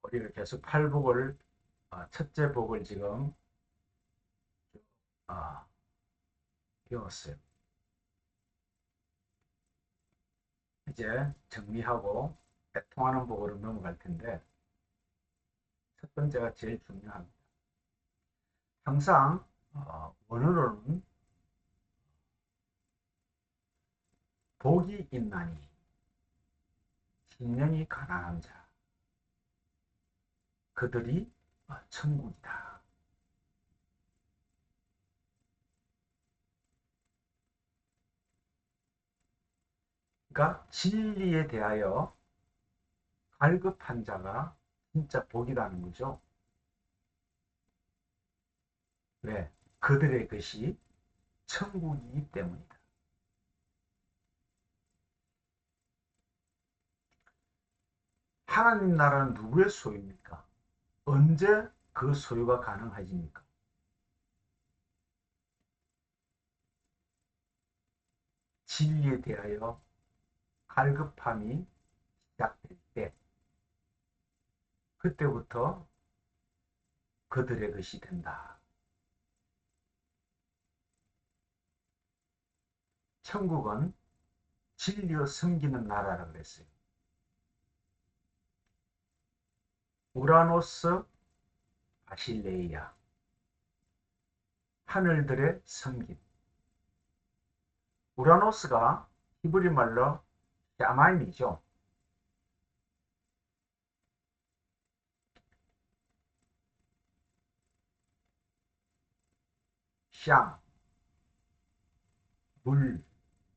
우리가 계속 팔복을 첫째 복을 지금 아, 배웠어요. 이제 정리하고 통하는 복으로 넘어갈 텐데 첫 번째가 제일 중요합니다. 항상 원어로는 복이 있나니 심령이 가난한 자 그들이 천국이다. 그러니까 진리에 대하여 갈급한 자가 진짜 복이라는 거죠. 왜? 그들의 것이 천국이기 때문이다. 하나님 나라는 누구의 소유입니까? 언제 그 소유가 가능해집니까? 진리에 대하여 갈급함이 시작될 때, 그때부터 그들의 것이 된다. 천국은 진리로 섬기는 나라라고 그랬어요. 우라노스 바실레이아, 하늘들의 섬김. 우라노스가 히브리 말로 샤마임이죠. 샴, 물,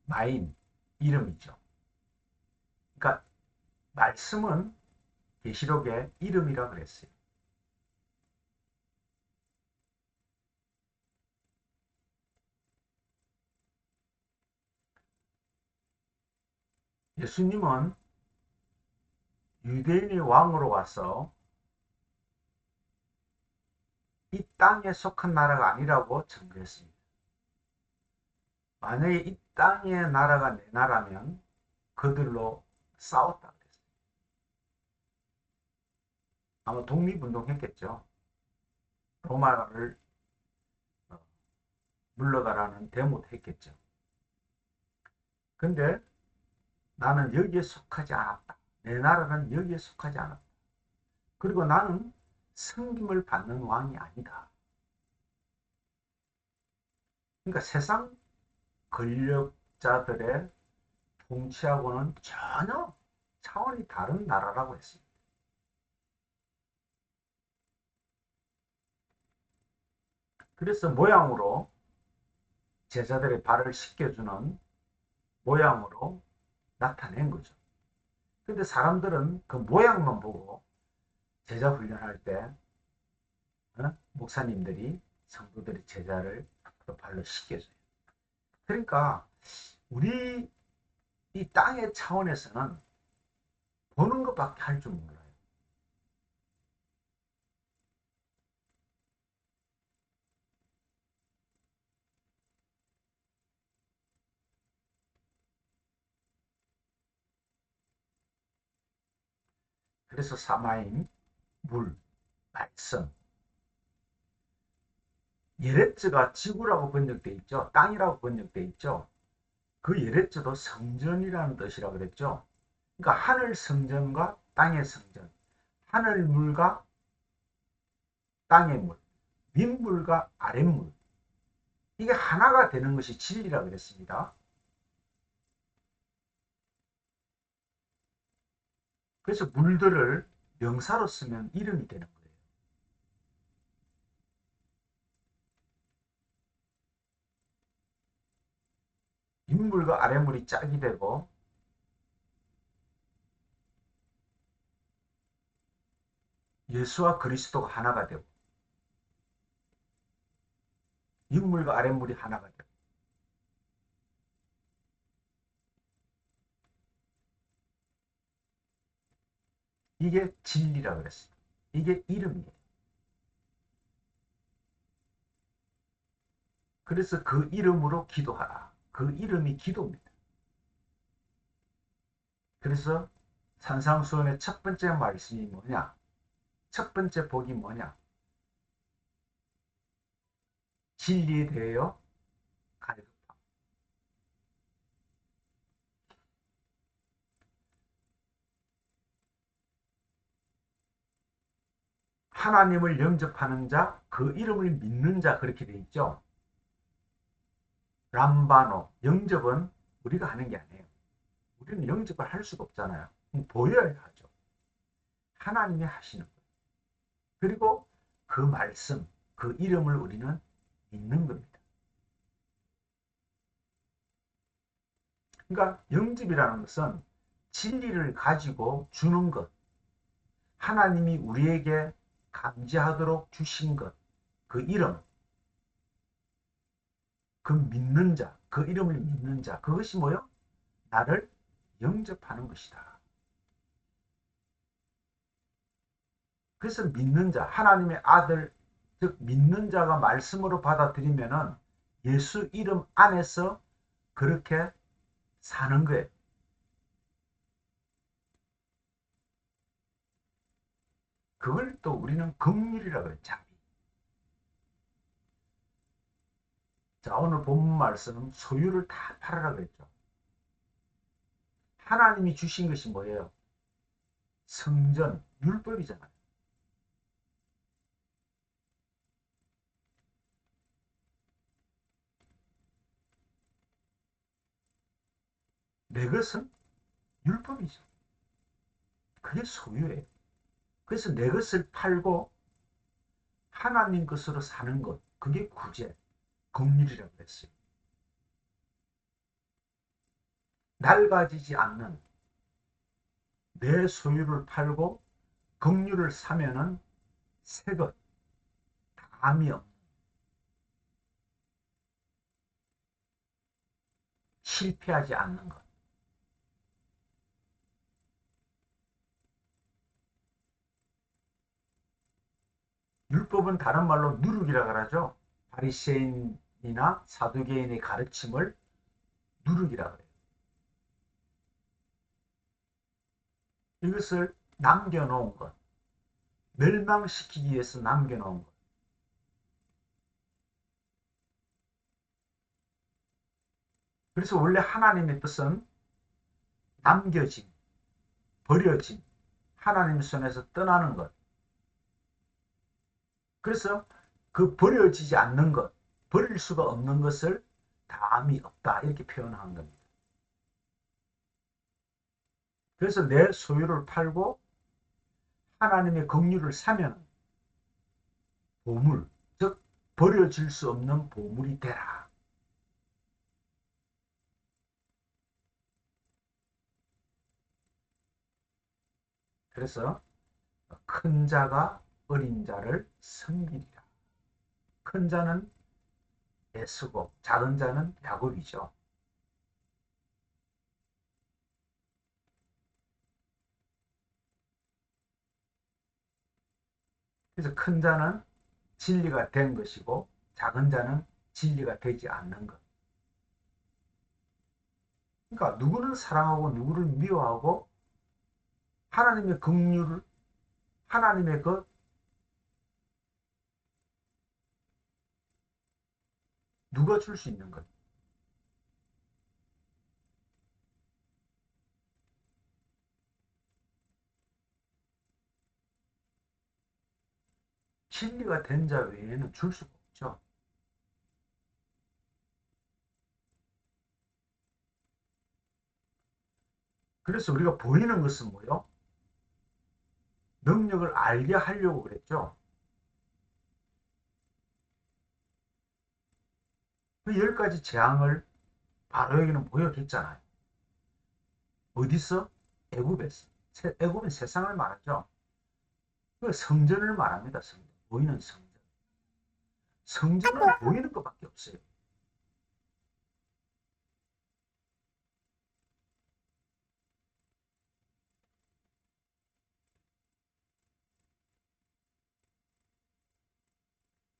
마임, 이름이죠. 그러니까 말씀은 계시록의 이름이라 그랬어요. 예수님은 유대인의 왕으로 와서 이 땅에 속한 나라가 아니라고 증거했습니다. 만약에 이 땅의 나라가 내 나라면 그들로 싸웠다 그랬어요. 아마 독립운동했겠죠. 로마를 물러가라는 데모도 했겠죠. 근데 나는 여기에 속하지 않았다. 내 나라는 여기에 속하지 않았다. 그리고 나는 섬김을 받는 왕이 아니다. 그러니까 세상 권력자들의 통치하고는 전혀 차원이 다른 나라라고 했습니다. 그래서 모양으로 제자들의 발을 씻겨주는 모양으로 나타낸 거죠. 근데 사람들은 그 모양만 보고 제자 훈련할 때 목사님들이 성도들이 제자를 그 발로 씻겨줘요. 그러니까 우리 이 땅의 차원에서는 보는 것밖에 할 줄 몰라요. 그래서 사마임, 물, 말씀, 예레츠가 지구라고 번역돼 있죠. 땅이라고 번역돼 있죠. 그 예레츠도 성전이라는 뜻이라고 그랬죠. 그러니까 하늘 성전과 땅의 성전, 하늘 물과 땅의 물, 윗물과 아랫물, 이게 하나가 되는 것이 진리라고 그랬습니다. 그래서 물들을 명사로 쓰면 이름이 되는 거예요. 윗물과 아랫물이 짝이 되고 예수와 그리스도가 하나가 되고 윗물과 아랫물이 하나가 되고 이게 진리라고 그랬습니다. 이게 이름이에요. 그래서 그 이름으로 기도하라. 그 이름이 기도입니다. 그래서 산상수훈의 첫 번째 말씀이 뭐냐? 첫 번째 복이 뭐냐? 진리에 대하여 갈급함. 하나님을 영접하는 자, 그 이름을 믿는 자, 그렇게 돼 있죠. 람바노, 영접은 우리가 하는 게 아니에요. 우리는 영접을 할 수가 없잖아요. 보여야 하죠. 하나님이 하시는 거예요. 그리고 그 말씀, 그 이름을 우리는 믿는 겁니다. 그러니까 영접이라는 것은 진리를 가지고 주는 것, 하나님이 우리에게 감지하도록 주신 것, 그 이름, 그 믿는 자, 그 이름을 믿는 자, 그것이 뭐요? 나를 영접하는 것이다. 그래서 믿는 자, 하나님의 아들, 즉 믿는 자가 말씀으로 받아들이면은 예수 이름 안에서 그렇게 사는 거예요. 그걸 또 우리는 긍휼이라고 해요. 자비. 자, 오늘 본문 말씀은 소유를 다 팔아라 그랬죠. 하나님이 주신 것이 뭐예요? 성전, 율법이잖아요. 내 것은 율법이죠. 그게 소유예요. 그래서 내 것을 팔고 하나님 것으로 사는 것, 그게 구제, 긍휼이라고 했어요. 낡아지지 않는 내 소유를 팔고 긍휼을 사면은 새 것, 담이 없는, 실패하지 않는 것. 율법은 다른 말로 누룩이라 그러죠. 바리새인이나 사두개인의 가르침을 누룩이라 그래요. 이것을 남겨놓은 것, 멸망시키기 위해서 남겨놓은 것. 그래서 원래 하나님의 뜻은 남겨짐, 버려짐, 하나님 손에서 떠나는 것. 그래서 그 버려지지 않는 것, 버릴 수가 없는 것을 다함이 없다 이렇게 표현한 겁니다. 그래서 내 소유를 팔고 하나님의 긍휼을 사면 보물, 즉 버려질 수 없는 보물이 되라. 그래서 큰 자가 어린 자를 섬기리라. 큰 자는 에스고 작은 자는 야곱이죠. 그래서 큰 자는 진리가 된 것이고 작은 자는 진리가 되지 않는 것. 그러니까 누구는 사랑하고 누구를 미워하고 하나님의 긍휼을 하나님의 그 누가 줄 수 있는 것. 진리가 된 자 외에는 줄 수가 없죠. 그래서 우리가 보이는 것은 뭐요? 능력을 알게 하려고 그랬죠. 그 10가지 재앙을 바로에게는 보여줬잖아요. 어디서? 애굽에서. 애굽은 세상을 말하죠. 그 성전을 말합니다. 성전. 보이는 성전. 성전은 보이는 것밖에 없어요.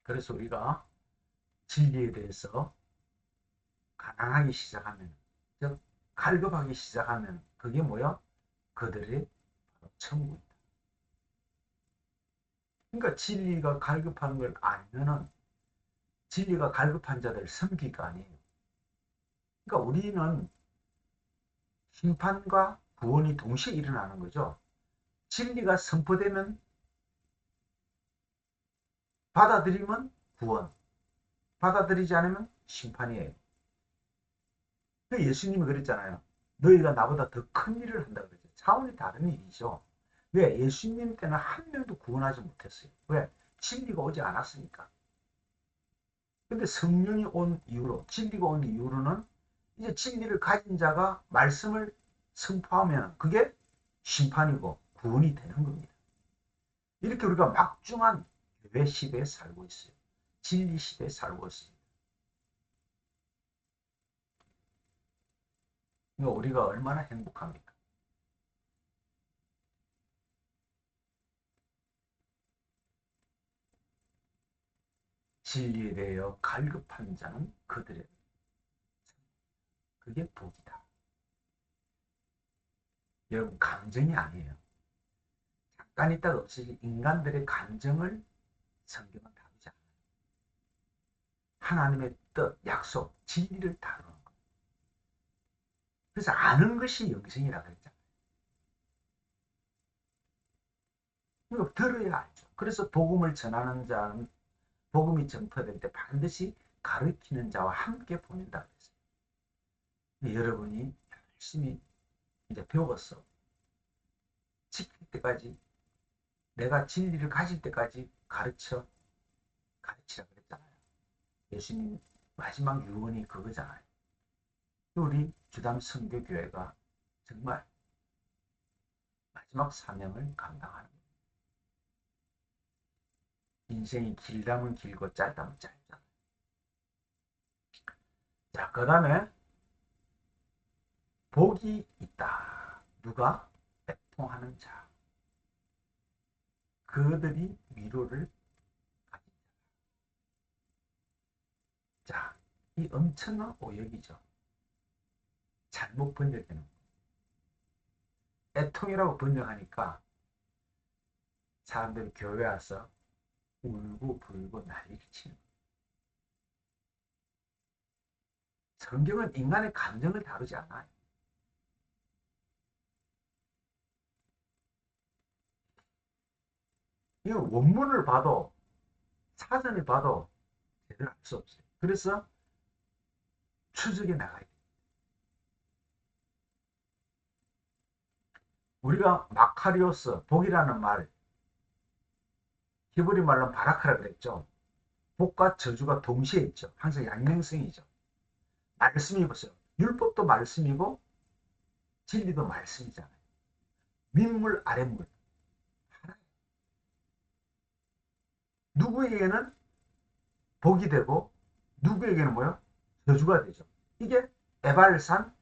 그래서 우리가 진리에 대해서 가난하기 시작하면, 즉 갈급하기 시작하면 그게 뭐야? 그들이 바로 천국이다. 그러니까 진리가 갈급한 걸 알면은 진리가 갈급한 자들 섬기가 아니에요. 그러니까 우리는 심판과 구원이 동시에 일어나는 거죠. 진리가 선포되면 받아들이면 구원, 받아들이지 않으면 심판이에요. 그 예수님이 그랬잖아요. 너희가 나보다 더 큰 일을 한다 그랬죠. 차원이 다른 일이죠. 왜? 예수님 때는 한 명도 구원하지 못했어요. 왜? 진리가 오지 않았으니까. 근데 성령이 온 이후로, 진리가 온 이후로는 이제 진리를 가진 자가 말씀을 선포하면 그게 심판이고 구원이 되는 겁니다. 이렇게 우리가 막중한 교회 시대에 살고 있어요. 진리 시대에 살고 있습니다. 그러니까 우리가 얼마나 행복합니까? 진리에 대하여 갈급한 자는 그들의 그게 복이다. 여러분 감정이 아니에요. 잠깐 있다가 없어질 인간들의 감정을 성경은 다루지 않아요. 하나님의 뜻, 약속, 진리를 다루는 거예요. 그래서 아는 것이 영생이라고 했잖아요. 이거 들어야 알죠. 그래서 복음을 전하는 자는 복음이 전파될 때 반드시 가르치는 자와 함께 보낸다고 했어요. 여러분이 열심히 이제 배웠어. 지킬 때까지 내가 진리를 가질 때까지 가르치라 그랬잖아요. 예수님 마지막 유언이 그거잖아요. 우리 주담 선교교회가 정말 마지막 사명을 감당하는 거예요. 인생이 길다면 길고 짧다면 짧잖아요. 자, 그 다음에 복이 있다. 누가? 애통하는 자. 그들이 위로를 가진다. 자, 이 엄청난 오역이죠. 잘못 번역되는 애통이라고 번역하니까 사람들이 교회 와서 울고 불고 난리를 치는 거예요. 성경은 인간의 감정을 다루지 않아요. 이 원문을 봐도 사전을 봐도 제대로 알 수 없어요. 그래서 추적에 나가야 돼요. 우리가 마카리오스, 복이라는 말, 히브리 말로 바라카라 그랬죠. 복과 저주가 동시에 있죠. 항상 양면성이죠. 말씀이 보세요. 율법도 말씀이고 진리도 말씀이잖아요. 윗물 아랫물. 누구에게는 복이 되고 누구에게는 뭐요? 저주가 되죠. 이게 에발산,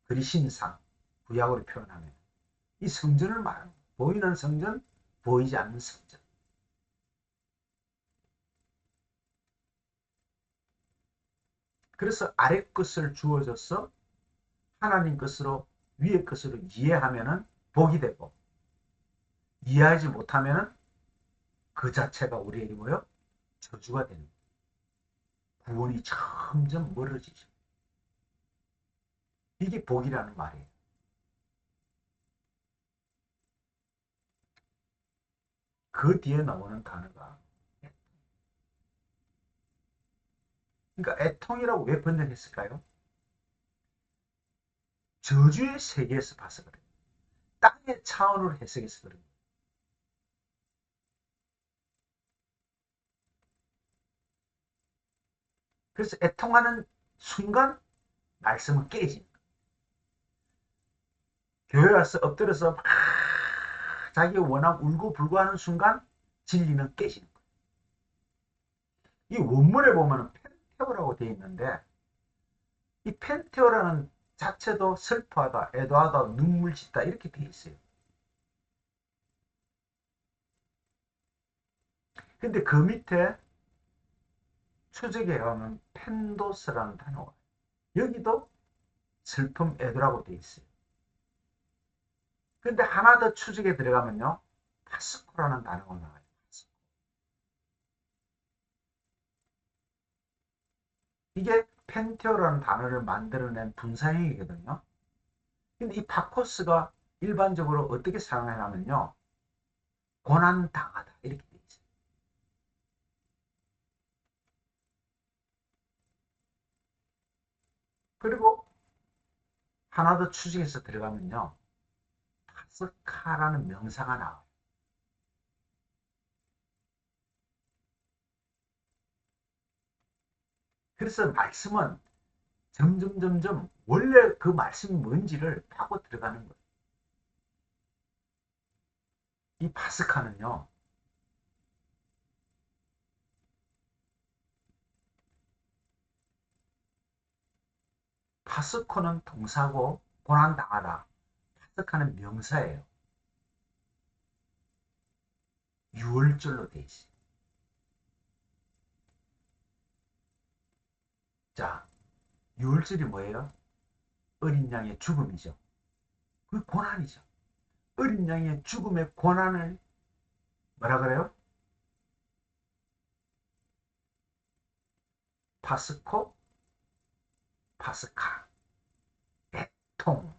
그리신상, 구약으로 표현하면 이 성전을 말하는 거예요. 보이는 성전, 보이지 않는 성전. 그래서 아래 것을 주어져서 하나님 것으로 위의 것으로 이해하면은 복이 되고 이해하지 못하면은 그 자체가 우리에게 뭐요? 저주가 되는 거예요. 구원이 점점 멀어지죠. 이게 복이라는 말이에요. 그 뒤에 나오는 단어가 그러니까 애통이라고 왜 번역했을까요? 저주의 세계에서 봐서 그래요. 땅의 차원으로 해석해서 그래요. 그래서 애통하는 순간 말씀은 깨지는 거예요. 교회 와서 엎드려서 막 자기가 원하고 울고 불고 하는 순간 진리는 깨지는 거예요. 이 원문에 보면 펜테오라고 되어 있는데 이 펜테오라는 자체도 슬퍼하다, 애도하다, 눈물 짓다 이렇게 되어 있어요. 근데 그 밑에 추적에 가면 펜도스라는 단어가 여기도 슬픔, 애도라고 되어 있어요. 근데 하나 더 추적에 들어가면요 파스코라는 단어가 나와요. 이게 펜테오라는 단어를 만들어낸 분사형이거든요. 근데 이 파코스가 일반적으로 어떻게 사용하냐면요. 고난당하다 이렇게 돼 있어요. 그리고 하나 더 추측해서 들어가면요. 파스카라는 명사가 나와요. 그래서 말씀은 점점 원래 그 말씀이 뭔지를 파고 들어가는 거예요. 이 파스카는요. 파스코는 동사고 고난당하다. 파스카는 명사예요. 유월절로 돼 있어요. 자, 유월절이 뭐예요? 어린 양의 죽음이죠. 그 고난이죠. 어린 양의 죽음의 고난을 뭐라 그래요? 파스코, 파스카, 애통.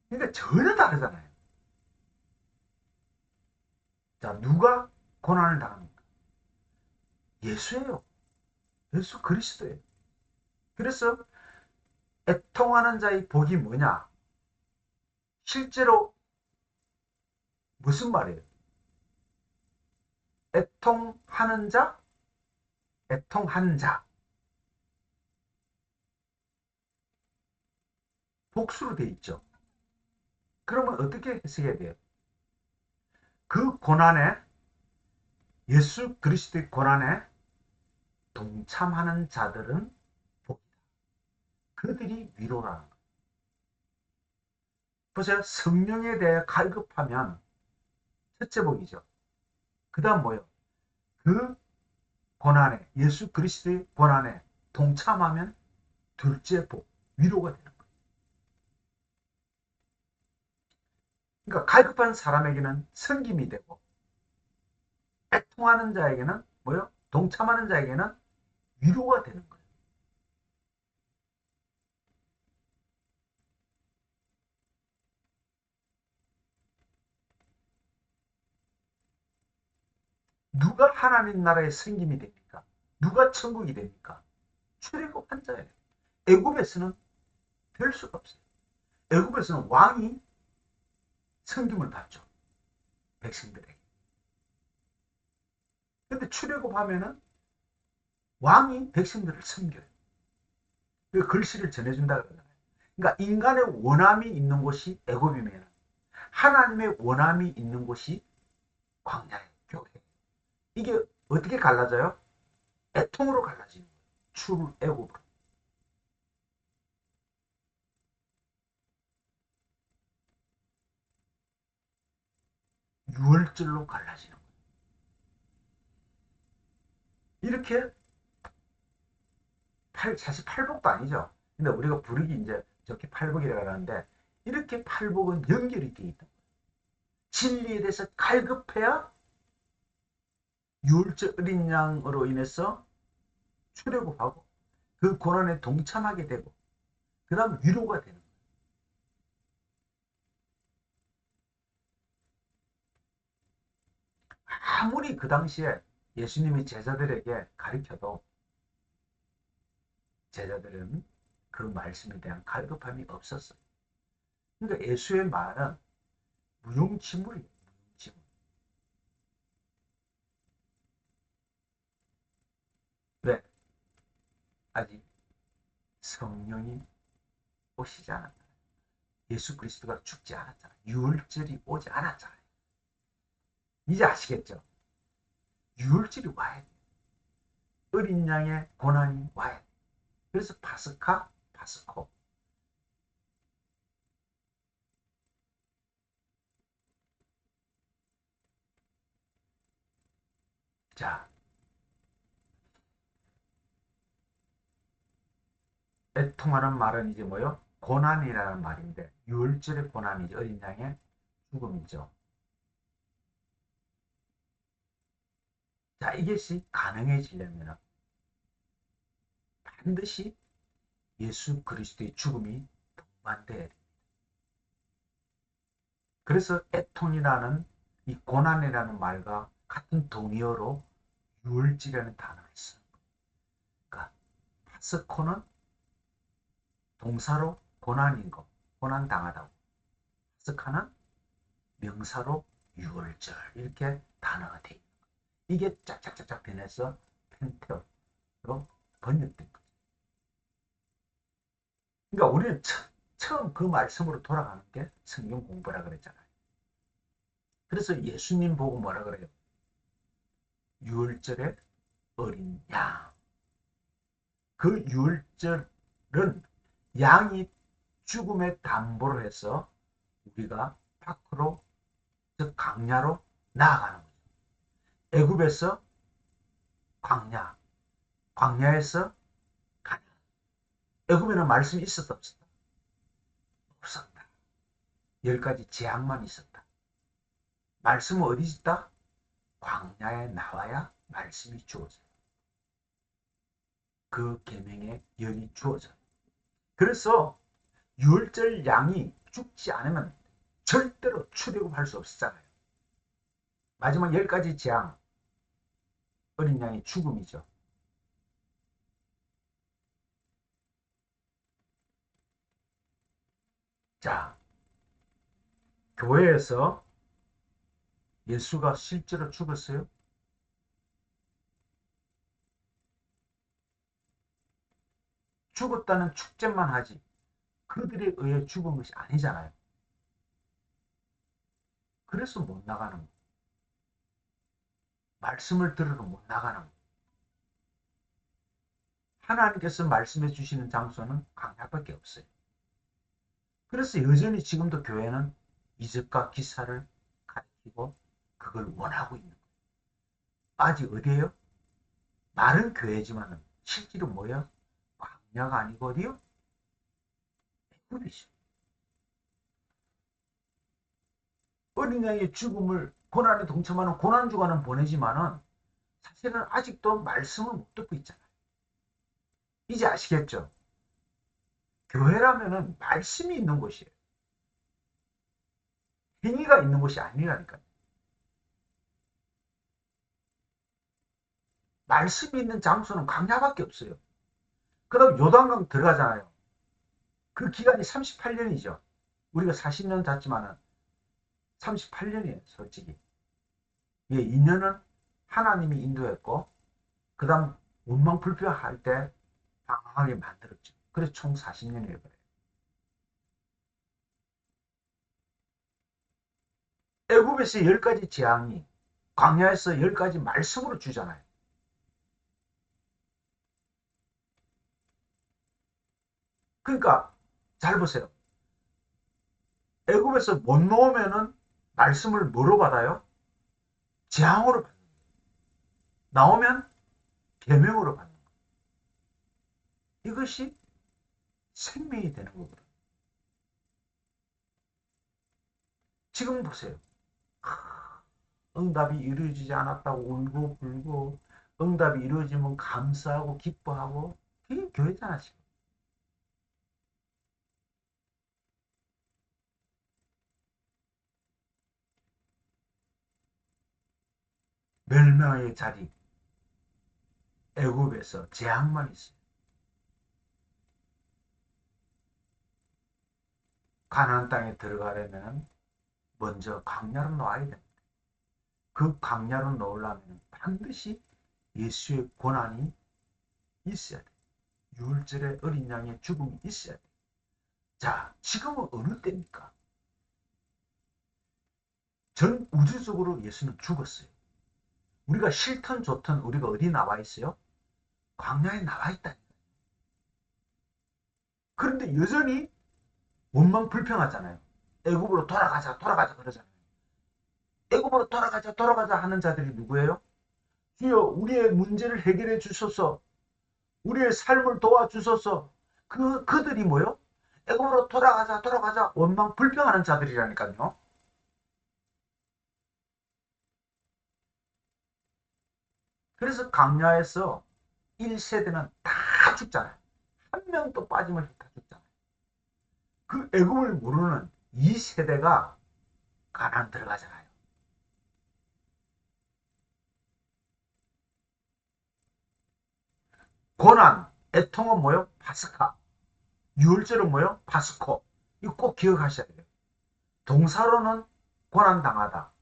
그러니까 전혀 다르잖아요. 자, 누가 고난을 당합니까? 예수예요. 예수 그리스도예요. 그래서 애통하는 자의 복이 뭐냐? 실제로 무슨 말이에요? 애통하는 자, 애통한 자. 복수로 돼 있죠. 그러면 어떻게 해석해야 돼요? 그 고난에, 예수 그리스도의 고난에 동참하는 자들은 복이다. 그들이 위로라는 거예요. 보세요. 성령에 대해 갈급하면 첫째 복이죠. 그 다음 뭐예요? 그 고난에, 예수 그리스도의 고난에 동참하면 둘째 복, 위로가 되는 거예요. 그러니까 갈급한 사람에게는 섬김이 되고, 애통하는 자에게는 뭐요? 동참하는 자에게는 위로가 되는 거예요. 누가 하나님 나라의 섬김이 됩니까? 누가 천국이 됩니까? 출애굽한 자예요. 애굽에서는 별 수가 없어요. 애굽에서는 왕이 섬김을 받죠. 백성들에게. 근데 출애굽하면은 왕이 백성들을 섬겨요. 그 글씨를 전해준다 그러잖아요. 그러니까 인간의 원함이 있는 곳이 애굽이면 하나님의 원함이 있는 곳이 광야예요. 교회. 이게 어떻게 갈라져요? 애통으로 갈라지는 거예요. 출애굽으로. 유월절로 갈라지는 거예요. 이렇게 사실 팔복도 아니죠. 근데 우리가 부르기 이제 저렇게 팔복이라고 하는데 이렇게 팔복은 연결이 돼 있다. 진리에 대해서 갈급해야 유월절 어린 양으로 인해서 출애굽하고 그 고난에 동참하게 되고 그 다음 위로가 되는 거예요. 아무리 그 당시에 예수님이 제자들에게 가르쳐도 제자들은 그 말씀에 대한 갈급함이 없었어요. 그러니까 예수의 말은 무용지물이에요. 무용지물. 왜? 아직 성령이 오시지 않았다. 예수 그리스도가 죽지 않았잖아. 유월절이 오지 않았잖아요. 이제 아시겠죠? 유월절이 와야 돼. 어린 양의 고난이 와야 돼. 그래서 파스카, 파스코. 자, 애통하는 말은 이제 뭐요? 고난이라는 말인데 유월절의 고난이죠. 어린 양의 죽음이죠. 자, 이것이 가능해지려면 반드시 예수 그리스도의 죽음이 동반돼야 됩니다. 그래서 애통이라는 이 고난이라는 말과 같은 동의어로 유월절이라는 단어를 쓰는 거예요. 그러니까 파스코는 동사로 고난인 거, 고난 당하다고. 파스카는 명사로 유월절 이렇게 단어가 돼 있는 거예요. 이게 짝짝짝짝 변해서 펜테오로 번역된 거죠. 그러니까 우리는 처음 그 말씀으로 돌아가는 게 성경 공부라 그랬잖아요. 그래서 예수님 보고 뭐라 그래요? 유월절의 어린 양. 그 유월절은 양이 죽음의 담보를 해서 우리가 밖으로, 즉 광야로 나아가는 거죠. 애굽에서 광야, 광야에서 가나안. 애굽에는 말씀이 있었다 없었다? 없었다. 10가지 재앙만 있었다. 말씀은 어디 있다? 광야에 나와야 말씀이 주어져요. 그 계명의 열이 주어져요. 그래서 유월절 양이 죽지 않으면 절대로 출애굽할 수 없었잖아요. 마지막 10가지 재앙, 어린 양의 죽음이죠. 자, 교회에서 예수가 실제로 죽었어요? 죽었다는 축제만 하지 그들에 의해 죽은 것이 아니잖아요. 그래서 못 나가는 거예요. 말씀을 들으러 못 나가는 거예요. 하나님께서 말씀해 주시는 장소는 광야밖에 없어요. 그래서 여전히 지금도 교회는 이적과 기사를 가리키고 그걸 원하고 있는 거예요. 아직 어디에요? 말은 교회지만 실제로 뭐예요? 광야가 아니고 어디요? 애굽이죠. 어린 양의 죽음을 고난에 동참하는 고난주간은 보내지만은 사실은 아직도 말씀을 못 듣고 있잖아요. 이제 아시겠죠? 교회라면은 말씀이 있는 곳이에요. 행위가 있는 곳이 아니라니까요. 말씀이 있는 장소는 광야밖에 없어요. 그다음 요단강 들어가잖아요. 그 기간이 38년이죠. 우리가 40년 잤지만은 38년이에요, 솔직히. 예, 2년은 하나님이 인도했고, 그 다음 원망불평할 때 방황하게 만들었죠. 그래서 총 40년이에요. 애굽에서 10가지 재앙이 광야에서 10가지 말씀으로 주잖아요. 그러니까 잘 보세요. 애굽에서 못 놓으면은 말씀을 뭐로 받아요? 재앙으로 받는 거예요. 나오면 계명으로 받는 거예요. 이것이 생명이 되는 거거든요. 지금 보세요. 응답이 이루어지지 않았다고 울고 불고, 응답이 이루어지면 감사하고 기뻐하고, 그게 교회잖아 지금. 멸망의 자리, 애굽에서 재앙만 있어요. 가나안 땅에 들어가려면 먼저 광야로 나와야 됩니다. 그 광야로 나오려면 반드시 예수의 고난이 있어야 돼요. 유월절에 어린 양의 죽음이 있어야 돼요. 자, 지금은 어느 때입니까? 전 우주적으로 예수는 죽었어요. 우리가 싫든 좋든 우리가 어디 나와 있어요? 광야에 나와 있다. 그런데 여전히 원망 불평하잖아요. 애굽으로 돌아가자, 돌아가자 그러잖아요. 애굽으로 돌아가자, 돌아가자 하는 자들이 누구예요? 주여, 우리의 문제를 해결해 주소서. 우리의 삶을 도와주소서. 그들이 뭐요? 애굽으로 돌아가자, 돌아가자 원망 불평하는 자들이라니까요. 그래서 광야에서 1세대는 다 죽잖아요. 한 명도 빠짐없이 다 죽잖아요. 그 애굽을 모르는 이 세대가 가나안 들어가잖아요. 고난, 애통은 뭐요? 파스카. 유월절은 뭐요? 파스코. 이거 꼭 기억하셔야 돼요. 동사로는 고난당하다.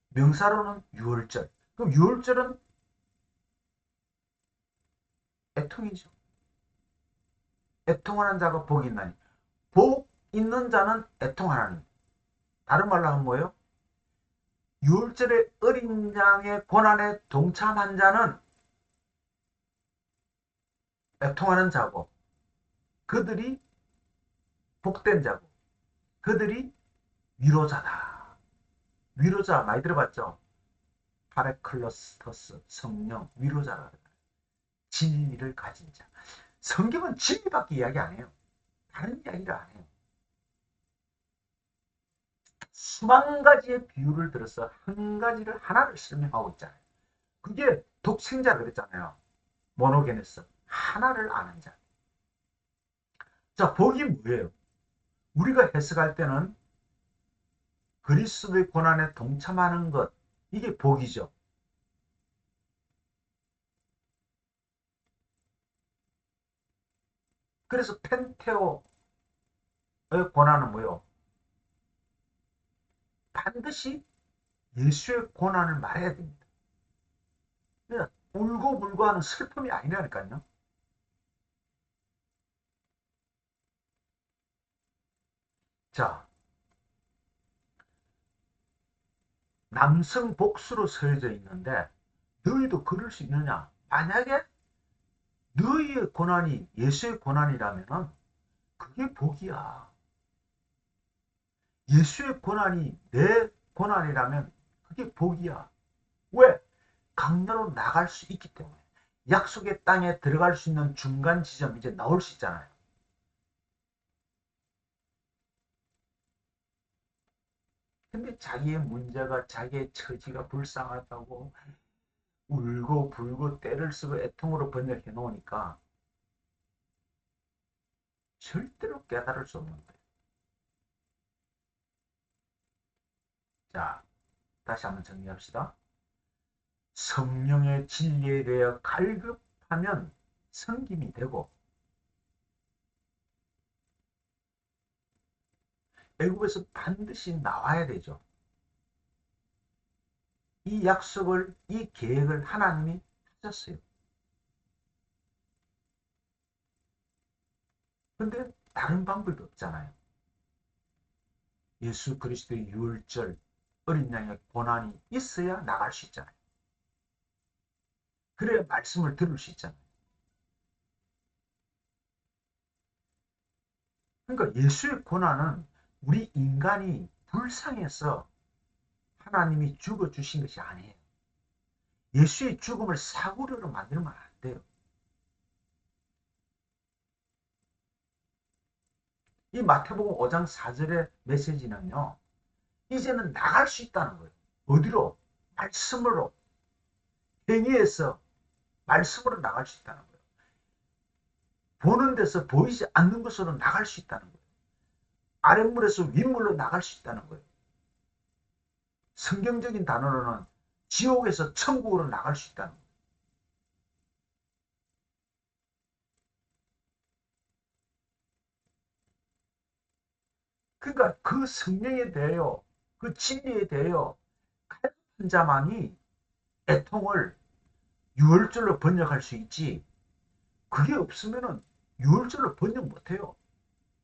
명사로는 유월절. 그럼 유월절은 애통이죠. 애통하는 자가 복이 있나니. 복 있는 자는 애통하나니. 다른 말로 하면 뭐예요? 유월절의 어린 양의 고난에 동참한 자는 애통하는 자고, 그들이 복된 자고, 그들이 위로자다. 위로자 많이 들어봤죠? 파레클로스터스, 성령, 위로자라. 진리를 가진 자. 성경은 진리밖에 이야기 안 해요. 다른 이야기를 안 해요. 수만 가지의 비유를 들어서 한 가지를 하나를 설명하고 있잖아요. 그게 독생자 그랬잖아요. 모노게네스. 하나를 아는 자. 자, 복이 뭐예요? 우리가 해석할 때는 그리스도의 고난에 동참하는 것, 이게 복이죠. 그래서 펜테오의 고난은 뭐예요? 반드시 예수의 고난을 말해야 됩니다. 그러니까 울고불고 하는 슬픔이 아니라니까요. 자, 남성 복수로 서여져 있는데 너희도 그럴 수 있느냐? 만약에 너희의 고난이 예수의 고난이라면 그게 복이야. 예수의 고난이 내 고난이라면 그게 복이야. 왜? 강나로 나갈 수 있기 때문에. 약속의 땅에 들어갈 수 있는 중간 지점 이제 나올 수 있잖아요. 근데 자기의 문제가 자기의 처지가 불쌍하다고 울고 불고 때를 쓰고 애통으로 번역해 놓으니까 절대로 깨달을 수 없는 거예요. 자, 다시 한번 정리합시다. 성령의 진리에 대해 갈급하면 성김이 되고 애굽에서 반드시 나와야 되죠. 이 약속을, 이 계획을 하나님이 하셨어요. 근데 다른 방법이 없잖아요. 예수 그리스도의 유월절, 어린 양의 고난이 있어야 나갈 수 있잖아요. 그래야 말씀을 들을 수 있잖아요. 그러니까 예수의 고난은 우리 인간이 불쌍해서 하나님이 죽어주신 것이 아니에요. 예수의 죽음을 사고리로 만들면 안 돼요. 이 마태복음 5장 4절의 메시지는요. 이제는 나갈 수 있다는 거예요. 어디로? 말씀으로. 행위에서 말씀으로 나갈 수 있다는 거예요. 보는 데서 보이지 않는 것으로 나갈 수 있다는 거예요. 아랫물에서 윗물로 나갈 수 있다는 거예요. 성경적인 단어로는 지옥에서 천국으로 나갈 수 있다는 거예요. 그러니까 그 성령에 대하여 그 진리에 대하여 한 자만이 애통을 유월절로 번역할 수 있지. 그게 없으면은 유월절로 번역 못해요.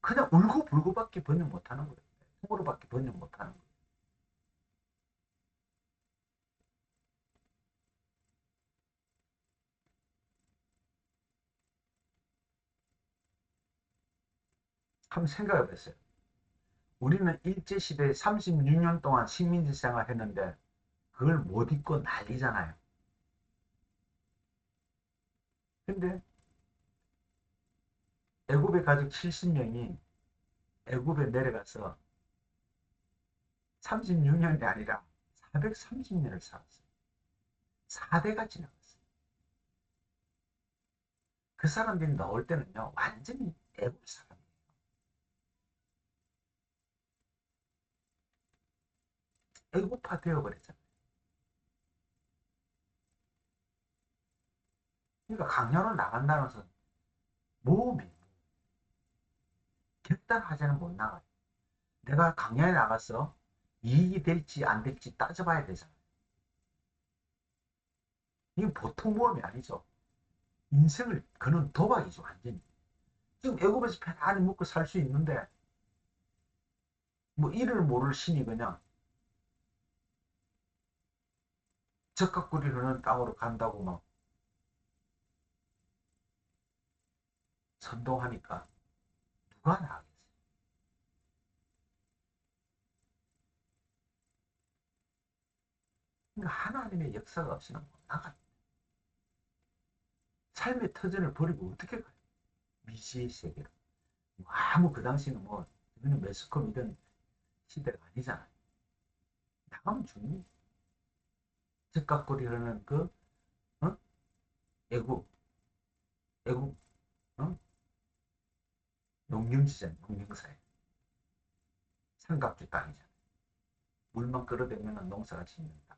그냥 울고불고밖에 번역 못하는 거예요. 통으로밖에 번역 못하는 거예요. 한번 생각해 보세요. 우리는 일제시대에 36년 동안 식민지 생활 했는데 그걸 못 잊고 난리잖아요. 근데 애굽의 가족 70명이 애굽에 내려가서 36년이 아니라 430년을 살았어요. 4대가 지나갔어요. 그 사람들이 나올 때는요, 완전히 애국 사람이에요. 애국파 되어버렸잖아요. 그러니까 강연을 나간다는 것은 모험이 결단하지는 못 나가요. 내가 강연에 나가서 이익이 될지 안 될지 따져봐야 되잖아요. 이건 보통 모험이 아니죠. 인생을 거는 도박이죠, 완전히. 지금 애국에서 편안히 먹고 살 수 있는데, 뭐 이를 모를 신이 그냥 적각구리 흐르는 땅으로 간다고 막 선동하니까 누가 나가겠어요? 그러니까 하나님의 역사가 없이는 못 나가요. 삶의 터전을 버리고 어떻게 가요? 미지의 세계로. 뭐 아무 그 당시는 뭐 우리는 매스컴 이런 시대가 아니잖아요. 나가면 죽니? 적각구리 흐르는 그 어? 애국, 애국, 어? 농경지잖아요. 농경사회. 삼각주 땅이잖아요. 물만 끌어대면 농사가 짓는다.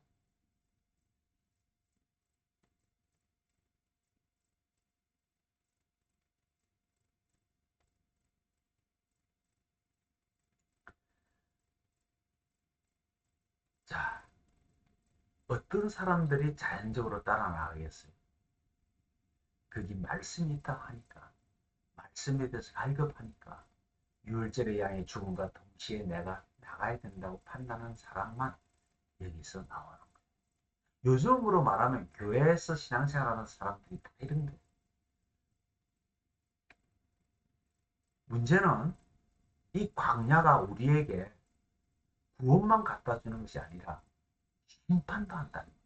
자, 어떤 사람들이 자연적으로 따라 나가겠어요? 거기 말씀이 있다 하니까, 말씀에 대해서 갈급하니까, 유월절의 양의 죽음과 동시에 내가 나가야 된다고 판단하는 사람만 여기서 나오는 거예요. 요즘으로 말하면 교회에서 신앙생활하는 사람들이 다 이런 거예요. 문제는 이 광야가 우리에게 구원만 갖다 주는 것이 아니라 심판도 한다는 거예요.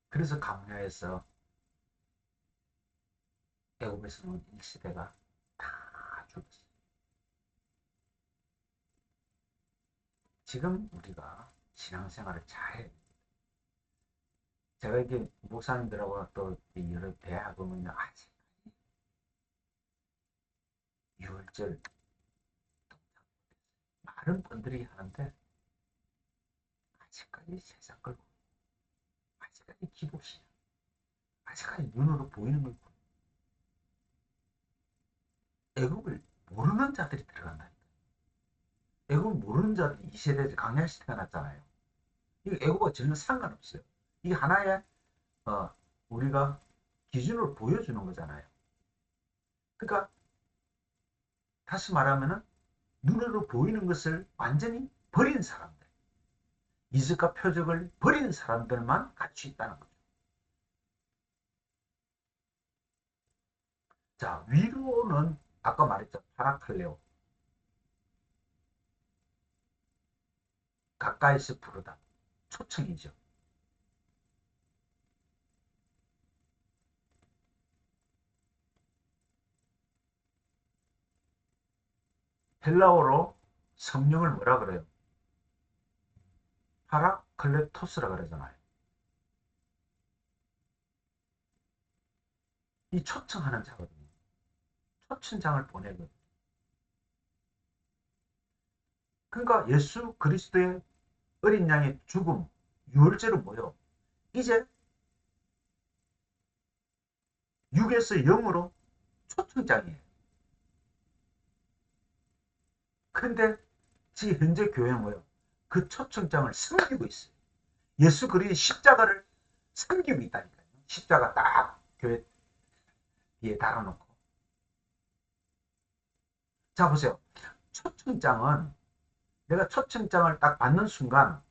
그래서 광야에서 애굽에서는 1세대가 다 죽었어요. 지금 우리가 신앙생활을 잘해. 제가 이게 목사님들하고 또 여러 대화해보면 아직 6월절 말은 번들이 하는데 아직까지 세상 걸고 아직까지 기복시 아직까지 눈으로 보이는 걸 애국을 모르는 자들이 들어간다니까. 애국을 모르는 자들이 이 세대에 강렬시 태어났잖아요. 이거 애국과 전혀 상관없어요. 이게 하나의 어, 우리가 기준을 보여주는 거잖아요. 그러니까 다시 말하면은 눈으로 보이는 것을 완전히 버린 사람들, 이적과 표적을 버린 사람들만 갈 수 있다는 거죠. 자, 위로는 아까 말했죠. 파라클레오. 가까이서 부르다. 초청이죠. 헬라어로 성령을 뭐라 그래요? 파라클레토스라 그러잖아요. 이 초청하는 자거든요. 초청장을 보내거든요. 그러니까 예수 그리스도의 어린 양의 죽음, 유월절은 뭐요? 이제 육에서 영으로 초청장이에요. 근데 지금 현재 교회는 뭐요? 그 초청장을 섬기고 있어요. 예수 그리스도의 십자가를 섬기고 있다니까요. 십자가 딱 교회 뒤에 달아놓고. 자, 보세요. 초청장은 내가 초청장을 딱 받는 순간,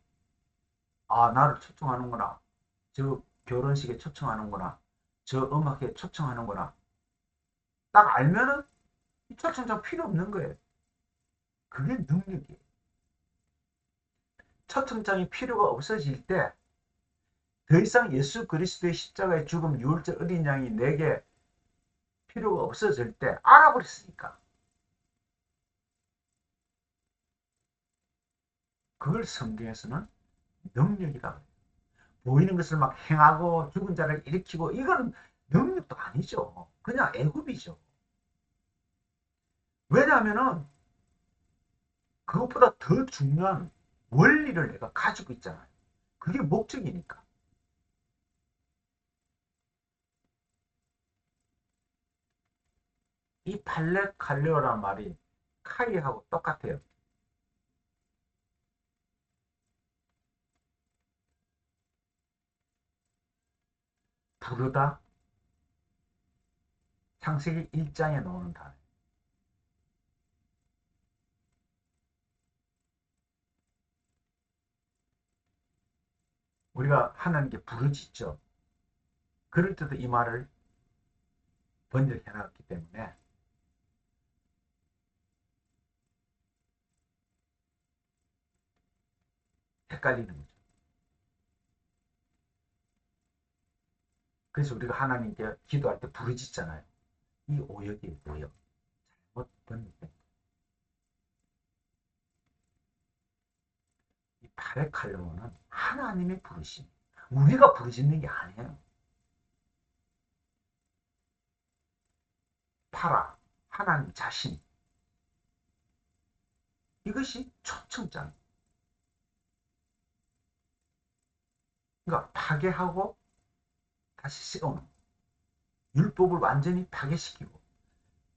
아, 나를 초청하는구나. 저 결혼식에 초청하는구나. 저 음악회 초청하는구나. 딱 알면은 이 초청장 필요 없는 거예요. 그게 능력이에요. 초청장이 필요가 없어질 때 더 이상 예수 그리스도의 십자가의 죽음 유월절 어린 양이 내게 필요가 없어질 때 알아버렸으니까 그걸 성경에서는 능력이다. 보이는 것을 막 행하고 죽은 자를 일으키고 이거는 능력도 아니죠. 그냥 애굽이죠. 왜냐하면은 그것보다 더 중요한 원리를 내가 가지고 있잖아요. 그게 목적이니까. 이 팔레칼레오란 말이 카이하고 똑같아요. 부르다, 창세기 1장에 나오는 단어. 우리가 하나님께 부르짖죠. 그럴 때도 이 말을 번역해 놨기 때문에 헷갈리는 거죠. 그래서 우리가 하나님께 기도할 때 부르짖잖아요. 이 오역이 뭐예요? 잘못 번역된 이 파레칼로는 하나님의 부르심. 우리가 부르짖는 게 아니에요. 파라, 하나님 자신. 이것이 초청장. 그러니까 파괴하고 다시 세우는. 율법을 완전히 파괴시키고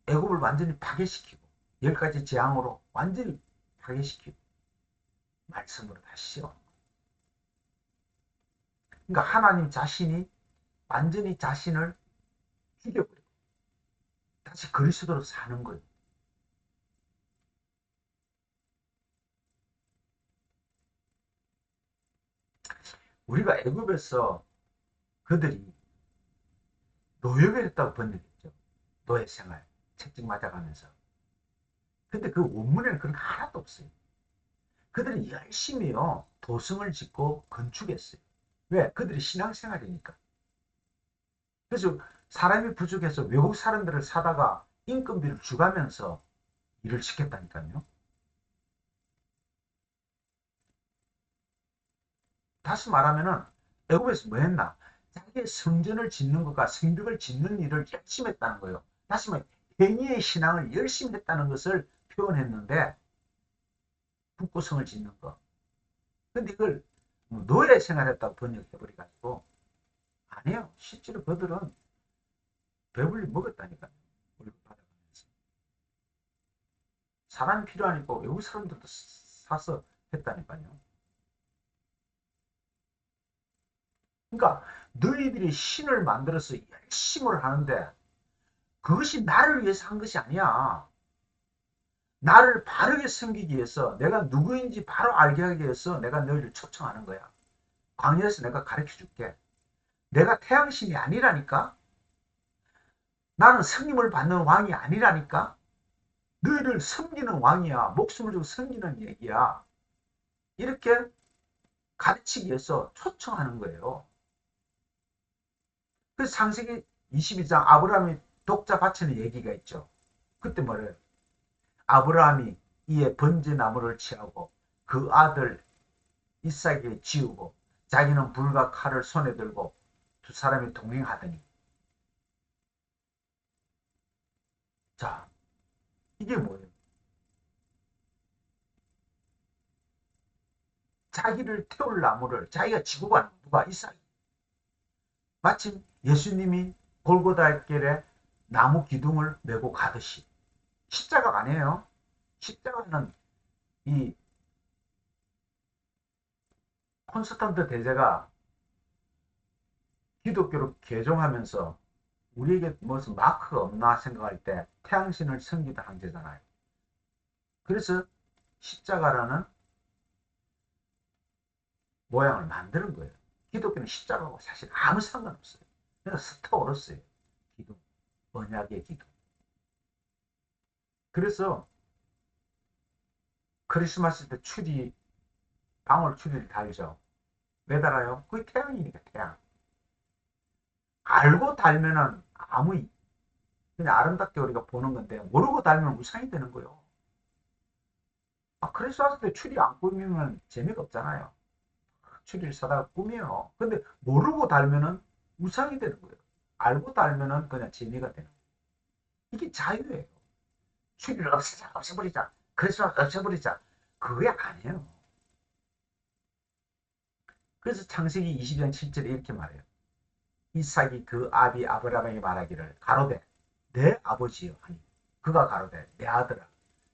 애굽을 완전히 파괴시키고 10가지 재앙으로 완전히 파괴시키고 말씀으로 다시 세우는. 그러니까 하나님 자신이 완전히 자신을 죽여버리고 다시 그리스도로 사는 거예요. 우리가 애굽에서 그들이 노역을 했다고 번역했죠. 노예 생활, 채찍 맞아가면서. 근데 그 원문에는 그런 거 하나도 없어요. 그들이 열심히요 도성을 짓고 건축했어요. 왜? 그들이 신앙생활이니까. 그래서 사람이 부족해서 외국 사람들을 사다가 인건비를 주가면서 일을 시켰다니까요. 다시 말하면은 애굽에서 뭐 했나? 자기의 성전을 짓는 것과 성벽을 짓는 일을 열심히 했다는 거예요. 다시 말해 행위의 신앙을 열심히 했다는 것을 표현했는데 북구성을 짓는 거. 근데 이걸 노예 생활했다고 번역해버려가지고 아니에요. 실제로 그들은 배불리 먹었다니까요. 월급 받아가면서. 사람이 필요하니까 외국 사람들도 사서 했다니까요. 그러니까 너희들이 신을 만들어서 열심히 하는데 그것이 나를 위해서 한 것이 아니야. 나를 바르게 섬기기 위해서 내가 누구인지 바로 알게 하기 위해서 내가 너희를 초청하는 거야. 광야에서 내가 가르쳐 줄게. 내가 태양신이 아니라니까? 나는 승림을 받는 왕이 아니라니까? 너희를 섬기는 왕이야. 목숨을 주고 섬기는 얘기야. 이렇게 가르치기 위해서 초청하는 거예요. 그래서 창세기 22장 아브라함이 독자 바치는 얘기가 있죠. 그때 뭐래요? 아브라함이 이에 번제나무를 취하고 그 아들 이삭에게 지우고 자기는 불과 칼을 손에 들고 두 사람이 동행하더니 자 이게 뭐예요? 자기를 태울 나무를 자기가 지고 가는 누가 이삭이 마침 예수님이 골고다길에 나무 기둥을 메고 가듯이 십자가가 아니에요. 십자가는 이 콘스탄트 대제가 기독교로 개종하면서 우리에게 무슨 마크가 없나 생각할 때 태양신을 섬기다 황제잖아요. 그래서 십자가라는 모양을 만드는 거예요. 기독교는 십자가하고 사실 아무 상관없어요. 그래서 스타오르스예요. 기둥, 언약의 기둥. 그래서 크리스마스 때 추리, 방울 추리를 달죠. 왜 달아요? 그게 태양이니까 태양. 알고 달면은 아무 그냥 아름답게 우리가 보는 건데 모르고 달면 우상이 되는 거예요. 크리스마스 때 추리 안 꾸미면 재미가 없잖아요. 추리를 사다가 꾸며요. 근데 모르고 달면은 우상이 되는 거예요. 알고 달면은 그냥 재미가 되는 거예요. 이게 자유예요. 추리를 없애자, 없애버리자. 그래서 없애버리자. 그게 아니에요. 그래서 창세기 22장 7절에 이렇게 말해요. 이삭이 그 아비 아브라함에게 말하기를 가로되 내 아버지여 하니 그가 가로되 내 아들아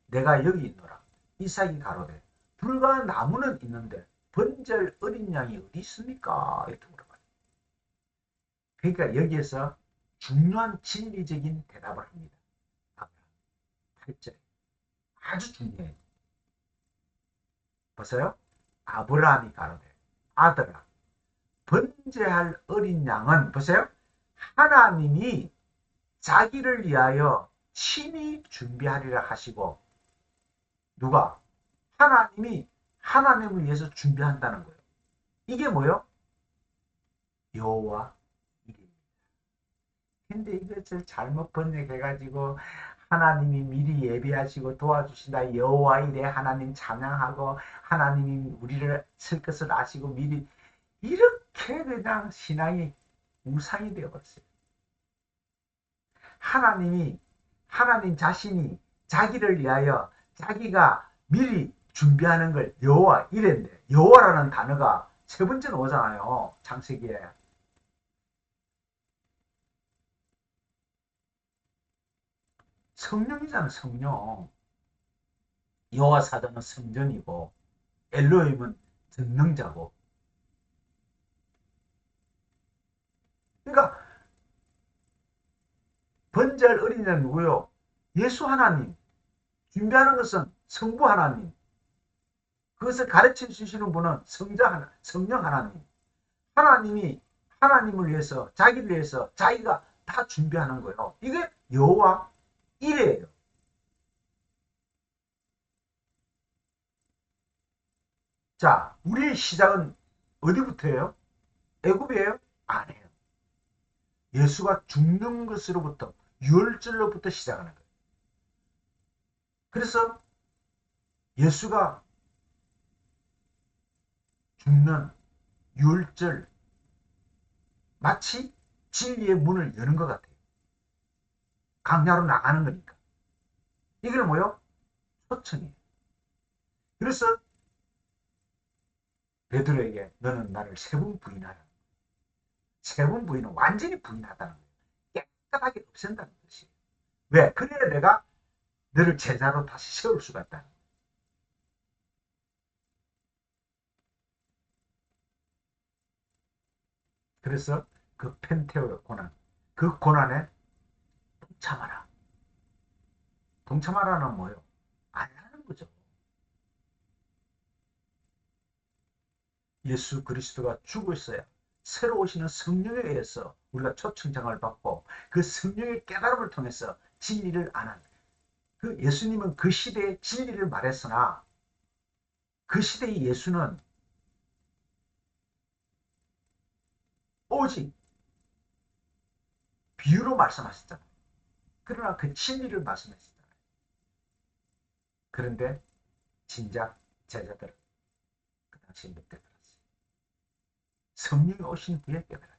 내가 여기 있노라. 이삭이 가로되 불과 나무는 있는데 번절 어린 양이 어디 있습니까? 이렇게 물어봐요. 그러니까 여기에서 중요한 진리적인 대답을 합니다. 8절 아주 중요해요. 보세요. 아브라함이 가로되 아들아 번제할 어린 양은 보세요. 하나님이 자기를 위하여 친히 준비하리라 하시고 누가? 하나님이 하나님을 위해서 준비한다는 거예요. 이게 뭐요? 여호와 이레입니다. 근데 이것을 잘못 번역해가지고 하나님이 미리 예비하시고 도와주신다. 여호와 이레 하나님 찬양하고 하나님이 우리를 쓸 것을 아시고 미리 이렇게 그냥 신앙이 우상이 되어버렸어요. 하나님이 하나님 자신이 자기를 위하여 자기가 미리 준비하는 걸 여호와 이랬는데 여호와라는 단어가 세 번째는 오잖아요. 창세기에. 성령이잖아, 성령. 여호와 사자는 성전이고 엘로힘은 전능자고. 그러니까 번제할 어린이는 누구요? 예수 하나님. 준비하는 것은 성부 하나님. 그것을 가르쳐 주시는 분은 성령 하나님. 하나님이 하나님을 위해서 자기를 위해서 자기가 다 준비하는 거예요. 이게 여호와 이레예요. 자, 우리의 시작은 어디부터예요? 애굽이에요? 아니에요. 예수가 죽는 것으로부터 유월절로부터 시작하는 거예요. 그래서 예수가 죽는 유월절 마치 진리의 문을 여는 것 같아요. 강야로 나가는 거니까. 이게 뭐요? 초청이에요. 그래서 베드로에게 너는 나를 세 번 부인하라. 세 번 부인은 완전히 부인하다는 거예요. 깨끗하게 없앤다는 것이에요. 왜? 그래야 내가 너를 제자로 다시 세울 수가 있다는 거예요. 그래서 그 펜테오의 고난, 그 고난에 동참하라. 동참하라는 뭐예요? 안 하는 거죠. 예수 그리스도가 죽었어야 새로 오시는 성령에 의해서 우리가 초청장을 받고 그 성령의 깨달음을 통해서 진리를 아는 그 예수님은 그 시대의 진리를 말했으나 그 시대의 예수는 오직 비유로 말씀하셨잖아요. 그러나 그 진리를 말씀하셨잖아요. 그런데 진작 제자들은 그 당시에 못 깨달았어요. 성령이 오신 후에 깨달았어요.